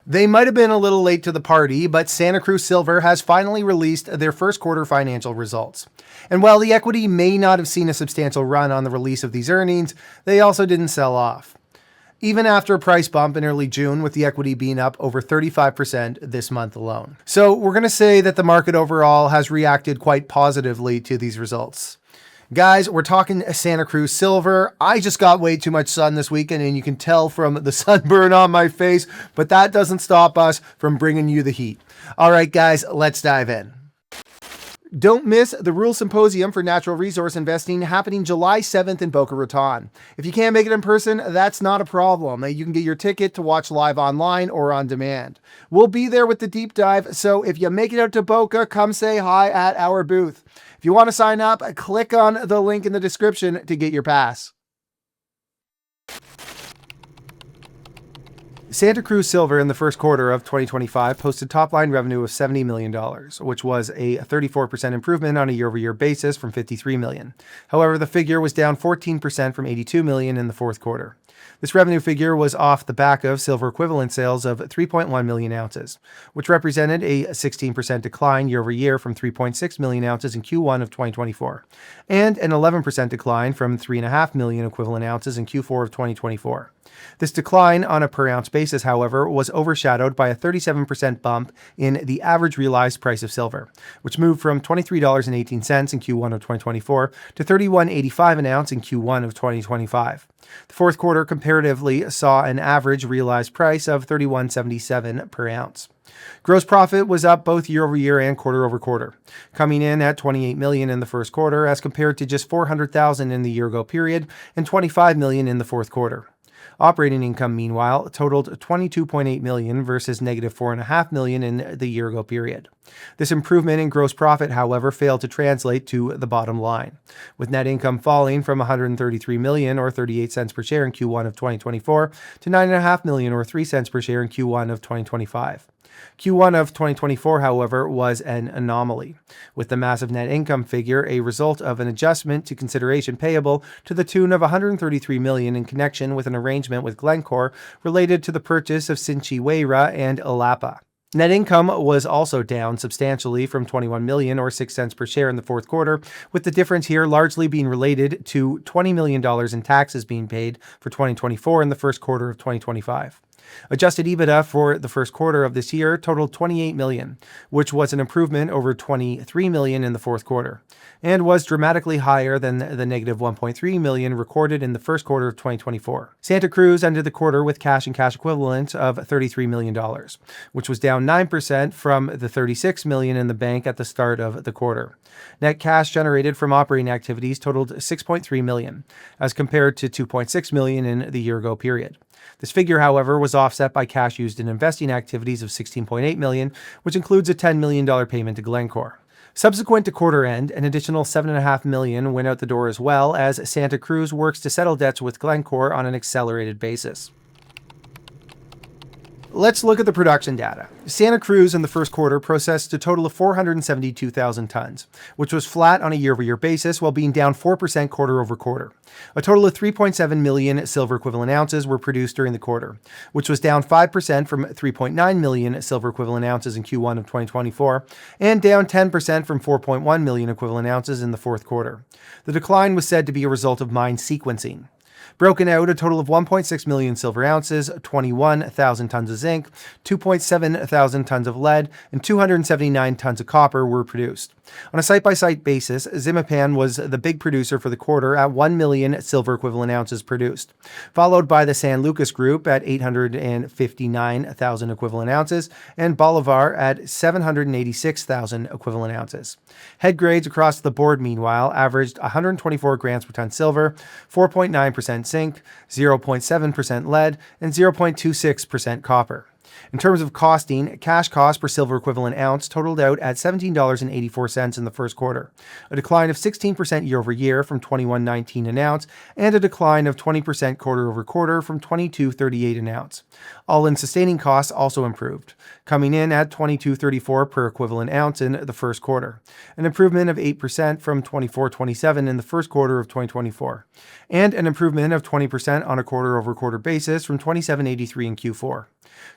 They might have been a little late to the party, but Santacruz Silver has finally released their first quarter financial results. And while the equity may not have seen a substantial run on the release of these earnings, they also didn't sell off. Even after a price bump in early June, with the equity being up over 35% this month alone. So we're going to say that the market overall has reacted quite positively to these results. Guys, we're talking Santacruz Silver. I just got way too much sun this weekend, and you can tell from the sunburn on my face, but that doesn't stop us from bringing you the heat. All right, guys, let's dive in. Don't miss the Rural Symposium for Natural Resource Investing happening July 7th in Boca Raton. If you can't make it in person, that's not a problem. You can get your ticket to watch live online or on demand. We'll be there with the deep dive, so if you make it out to Boca, come say hi at our booth. If you want to sign up, click on the link in the description to get your pass. Santacruz Silver in the first quarter of 2025 posted top-line revenue of $70 million, which was a 34% improvement on a year-over-year basis from $53 million. However, the figure was down 14% from $82 million in the fourth quarter. This revenue figure was off the back of silver equivalent sales of 3.1 million ounces, which represented a 16% decline year-over-year from 3.6 million ounces in Q1 of 2024, and an 11% decline from 3.5 million equivalent ounces in Q4 of 2024. This decline on a per ounce basis, however, was overshadowed by a 37% bump in the average realized price of silver, which moved from $23.18 in Q1 of 2024 to $31.85 an ounce in Q1 of 2025. The fourth quarter comparatively saw an average realized price of $31.77 per ounce. Gross profit was up both year-over-year and quarter-over-quarter, coming in at $28 million in the first quarter as compared to just $400,000 in the year-ago period and $25 million in the fourth quarter. Operating income, meanwhile, totaled $22.8 million versus negative $4.5 million in the year-ago period. This improvement in gross profit, however, failed to translate to the bottom line, with net income falling from $133 million or 38 cents per share in Q1 of 2024 to $9.5 million or 3 cents per share in Q1 of 2025. Q1 of 2024, however, was an anomaly, with the massive net income figure a result of an adjustment to consideration payable to the tune of $133 million in connection with an arrangement with Glencore related to the purchase of Sinchihuayra and Ilapa. Net income was also down substantially from $21 million or 6 cents per share in the fourth quarter, with the difference here largely being related to $20 million in taxes being paid for 2024 in the first quarter of 2025. Adjusted EBITDA for the first quarter of this year totaled $28 million, which was an improvement over $23 million in the fourth quarter, and was dramatically higher than the negative $1.3 million recorded in the first quarter of 2024. Santacruz ended the quarter with cash and cash equivalents of $33 million, which was down 9% from the $36 million in the bank at the start of the quarter. Net cash generated from operating activities totaled $6.3 million, as compared to $2.6 million in the year-ago period. This figure, however, was offset by cash used in investing activities of $16.8 million, which includes a $10 million payment to Glencore. Subsequent to quarter end, an additional $7.5 million went out the door as well, as Santacruz works to settle debts with Glencore on an accelerated basis. Let's look at the production data. Santacruz in the first quarter processed a total of 472,000 tons, which was flat on a year-over-year basis while being down 4% quarter-over-quarter. A total of 3.7 million silver equivalent ounces were produced during the quarter, which was down 5% from 3.9 million silver equivalent ounces in Q1 of 2024 and down 10% from 4.1 million equivalent ounces in the fourth quarter. The decline was said to be a result of mine sequencing. Broken out, a total of 1.6 million silver ounces, 21,000 tons of zinc, 2.7 thousand tons of lead, and 279 tons of copper were produced. On a site-by-site basis, Zimapan was the big producer for the quarter at 1 million silver equivalent ounces produced, followed by the San Lucas group at 859,000 equivalent ounces, and Bolivar at 786,000 equivalent ounces. Head grades across the board, meanwhile, averaged 124 grams per ton silver, 4.9% zinc, 0.7% lead, and 0.26% copper. In terms of costing, cash cost per silver equivalent ounce totaled out at $17.84 in the first quarter, a decline of 16% year-over-year from $21.19 an ounce, and a decline of 20% quarter-over-quarter from $22.38 an ounce. All-in sustaining costs also improved, coming in at $22.34 per equivalent ounce in the first quarter, an improvement of 8% from $24.27 in the first quarter of 2024, and an improvement of 20% on a quarter-over-quarter basis from $27.83 in Q4.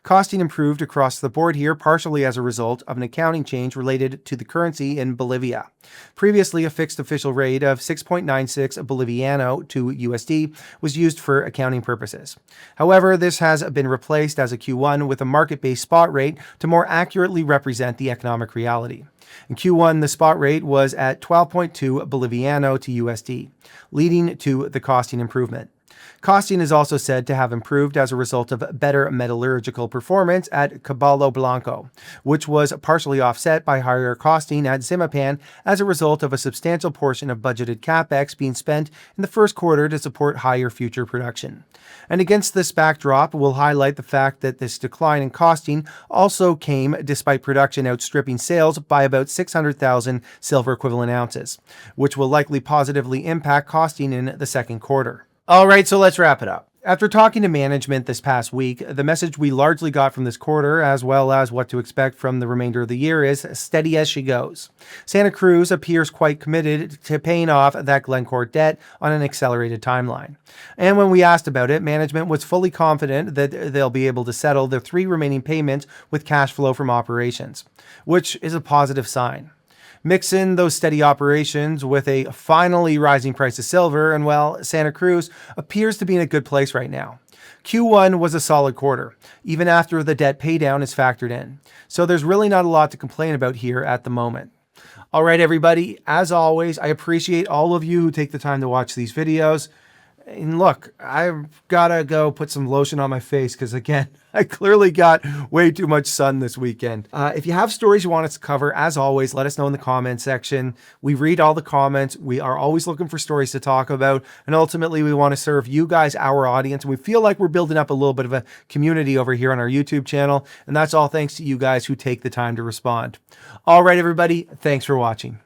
Costing improved across the board here, partially as a result of an accounting change related to the currency in Bolivia. Previously, a fixed official rate of 6.96 Boliviano to USD was used for accounting purposes. However, this has been replaced as a Q1 with a market-based spot rate to more accurately represent the economic reality. In Q1, the spot rate was at 12.2 Boliviano to USD, leading to the costing improvement. Costing is also said to have improved as a result of better metallurgical performance at Caballo Blanco, which was partially offset by higher costing at Zimapan as a result of a substantial portion of budgeted capex being spent in the first quarter to support higher future production. And against this backdrop, we'll highlight the fact that this decline in costing also came despite production outstripping sales by about 600,000 silver equivalent ounces, which will likely positively impact costing in the second quarter. All right, so let's wrap it up. After talking to management this past week, the message we largely got from this quarter, as well as what to expect from the remainder of the year, is steady as she goes. Santacruz appears quite committed to paying off that Glencore debt on an accelerated timeline. And when we asked about it, management was fully confident that they'll be able to settle the 3 remaining payments with cash flow from operations, which is a positive sign. Mix in those steady operations with a finally rising price of silver, and well, Santacruz appears to be in a good place right now. Q1 was a solid quarter, even after the debt paydown is factored in. So there's really not a lot to complain about here at the moment. All right, everybody, as always, I appreciate all of you who take the time to watch these videos. And look, I've got to go put some lotion on my face because, again, I clearly got way too much sun this weekend. If you have stories you want us to cover, as always, let us know in the comments section. We read all the comments. We are always looking for stories to talk about. And ultimately, we want to serve you guys, our audience. And we feel like we're building up a little bit of a community over here on our YouTube channel. And that's all thanks to you guys who take the time to respond. All right, everybody, thanks for watching.